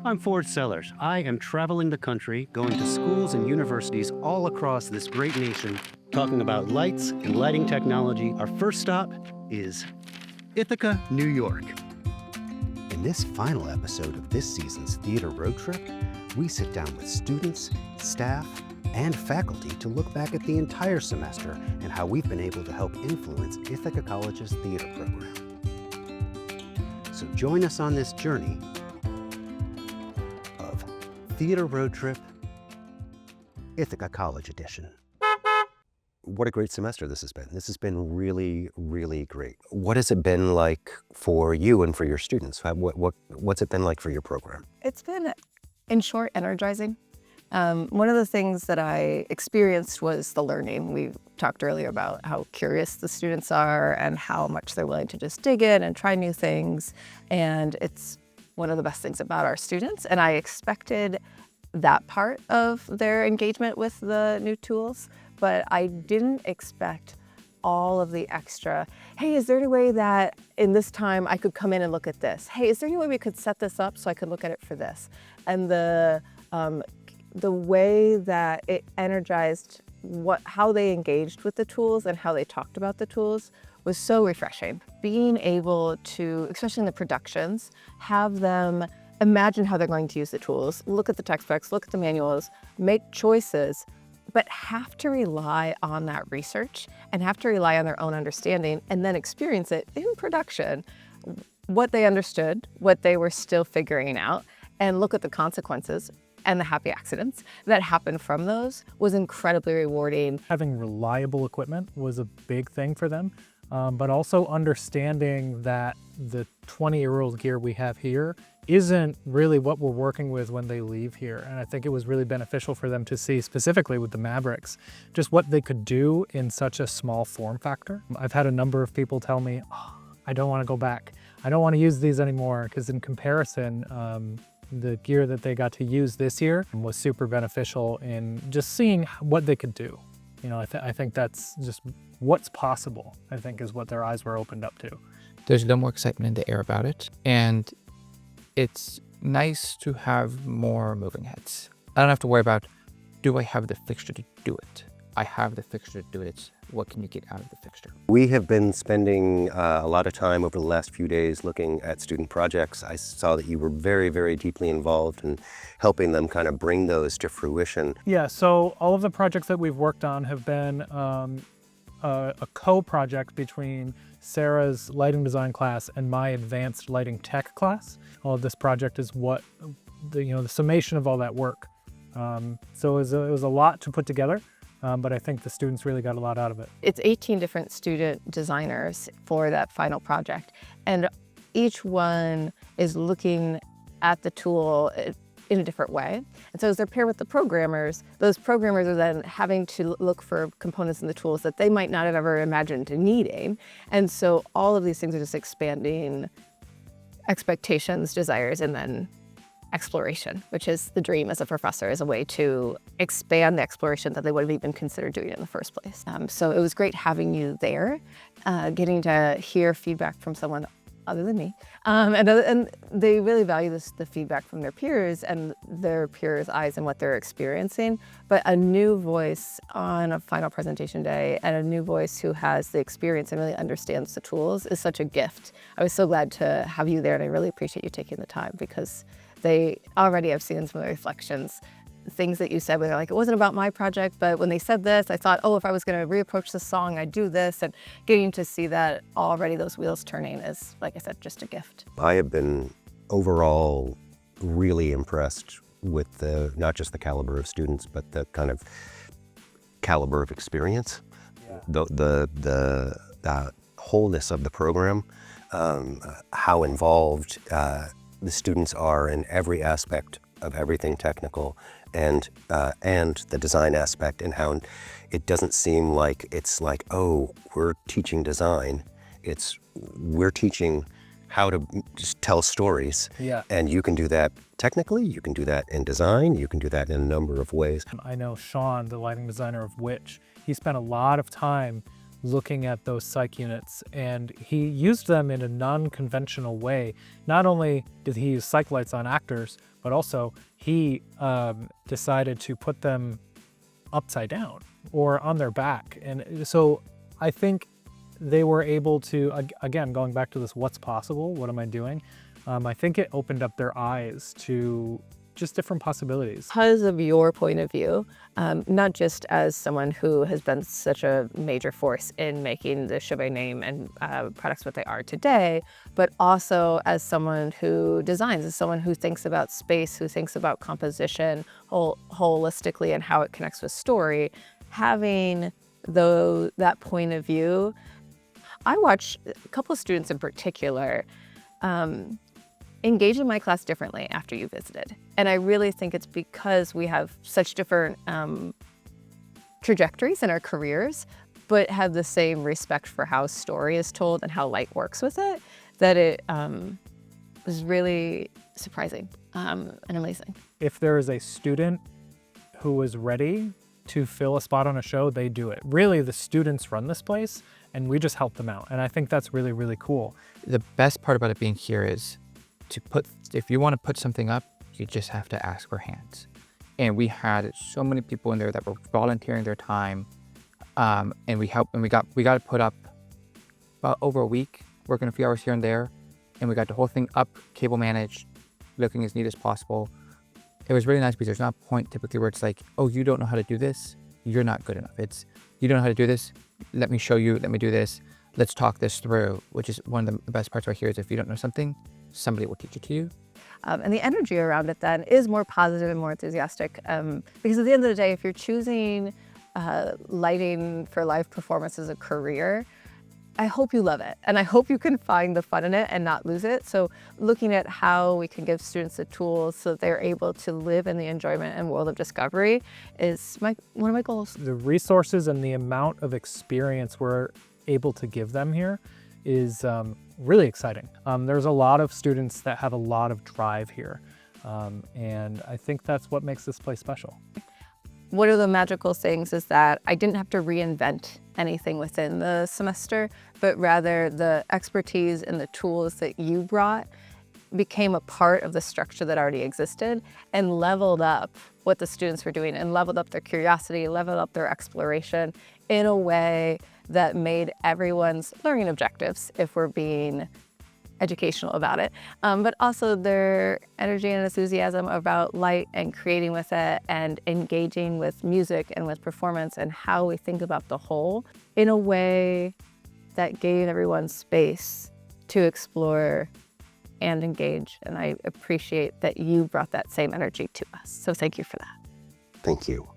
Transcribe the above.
I'm Ford Sellers. I am traveling the country, going to schools and universities all across this great nation, talking about lights and lighting technology. Our first stop is Ithaca, New York. In this final episode of this season's Theater Road Trip, we sit down with students, staff, and faculty to look back at the entire semester and how we've been able to help influence Ithaca College's theater program. So join us on this journey of Theater Road Trip, Ithaca College Edition. What a great semester this has been. This has been really, really great. What has it been like for you and for your students? What's it been like for your program? It's been, in short, energizing. One of the things that I experienced was the learning. We talked earlier about how curious the students are and how much they're willing to just dig in and try new things. And it's one of the best things about our students. And I expected that part of their engagement with the new tools, but I didn't expect all of the extra, hey, is there any way that in this time I could come in and look at this? Hey, is there any way we could set this up so I could look at it for this? And the way that it energized how they engaged with the tools and how they talked about the tools was so refreshing. Being able to, especially in the productions, have them imagine how they're going to use the tools, look at the textbooks, look at the manuals, make choices, but have to rely on that research and have to rely on their own understanding and then experience it in production, what they understood, what they were still figuring out, and look at the consequences and the happy accidents that happened from those was incredibly rewarding. Having reliable equipment was a big thing for them, but also understanding that the 20-year-old gear we have here isn't really what we're working with when they leave here. And I think it was really beneficial for them to see, specifically with the Mavericks, just what they could do in such a small form factor. I've had a number of people tell me, oh, I don't want to go back. I don't want to use these anymore, because in comparison, the gear that they got to use this year was super beneficial in just seeing what they could do. You know, I think that's just what's possible, I think, is what their eyes were opened up to. There's a little more excitement in the air about it, and it's nice to have more moving heads. I don't have to worry about, do I have the fixture to do it? I have the fixture to do it. What can you get out of the fixture? We have been spending a lot of time over the last few days looking at student projects. I saw that you were very, very deeply involved in helping them kind of bring those to fruition. Yeah, so all of the projects that we've worked on have been a co-project between Sarah's lighting design class and my advanced lighting tech class. All of this project is what, the summation of all that work. So it was a lot to put together. But I think the students really got a lot out of it. It's 18 different student designers for that final project, and each one is looking at the tool in a different way. And so as they're paired with the programmers, those programmers are then having to look for components in the tools that they might not have ever imagined needing. And so all of these things are just expanding expectations, desires, and then exploration, which is the dream as a professor, is a way to expand the exploration that they would have even considered doing in the first place. So it was great having you there, getting to hear feedback from someone other than me. And they really value the feedback from their peers and their peers' eyes and what they're experiencing. But a new voice on a final presentation day and a new voice who has the experience and really understands the tools is such a gift. I was so glad to have you there, and I really appreciate you taking the time, because they already have seen some of the reflections, things that you said where they're like, it wasn't about my project, but when they said this, I thought, oh, if I was going to reapproach this song, I'd do this. And getting to see that already, those wheels turning, is, like I said, just a gift. I have been overall really impressed with not just the caliber of students, but the kind of caliber of experience, the wholeness of the program, how involved the students are in every aspect of everything technical, and the design aspect, and how it doesn't seem like it's like, oh, we're teaching design. We're teaching how to just tell stories. Yeah. And you can do that technically, you can do that in design, you can do that in a number of ways. I know Sean, the lighting designer of Which, he spent a lot of time looking at those psych units, and he used them in a non-conventional way. Not only did he use psych lights on actors, but also he decided to put them upside down or on their back. And so I think they were able to, again, going back to this what's possible, what am I doing? I think it opened up their eyes to just different possibilities. Because of your point of view, not just as someone who has been such a major force in making the Chauvet name and products what they are today, but also as someone who designs, as someone who thinks about space, who thinks about composition holistically and how it connects with story, having that point of view. I watch a couple of students in particular engage in my class differently after you visited. And I really think it's because we have such different trajectories in our careers, but have the same respect for how story is told and how light works with it, that it was really surprising and amazing. If there is a student who is ready to fill a spot on a show, they do it. Really, the students run this place and we just help them out. And I think that's really, really cool. The best part about it being here is if you want to put something up, you just have to ask for hands. And we had so many people in there that were volunteering their time, and we got it put up about over a week, working a few hours here and there, and we got the whole thing up, cable managed, looking as neat as possible. It was really nice because there's not a point typically where it's like, oh, you don't know how to do this, you're not good enough. It's, you don't know how to do this, let me show you, let me do this, let's talk this through, which is one of the best parts right here is if you don't know something, somebody will teach it to you. And the energy around it then is more positive and more enthusiastic. Because at the end of the day, if you're choosing lighting for live performance as a career, I hope you love it. And I hope you can find the fun in it and not lose it. So looking at how we can give students the tools so that they're able to live in the enjoyment and world of discovery is one of my goals. The resources and the amount of experience we're able to give them here is really exciting. There's a lot of students that have a lot of drive here. And I think that's what makes this place special. One of the magical things is that I didn't have to reinvent anything within the semester, but rather the expertise and the tools that you brought became a part of the structure that already existed and leveled up what the students were doing and leveled up their curiosity, leveled up their exploration in a way that made everyone's learning objectives, if we're being educational about it, but also their energy and enthusiasm about light and creating with it and engaging with music and with performance and how we think about the whole in a way that gave everyone space to explore and engage. And I appreciate that you brought that same energy to us. So thank you for that. Thank you.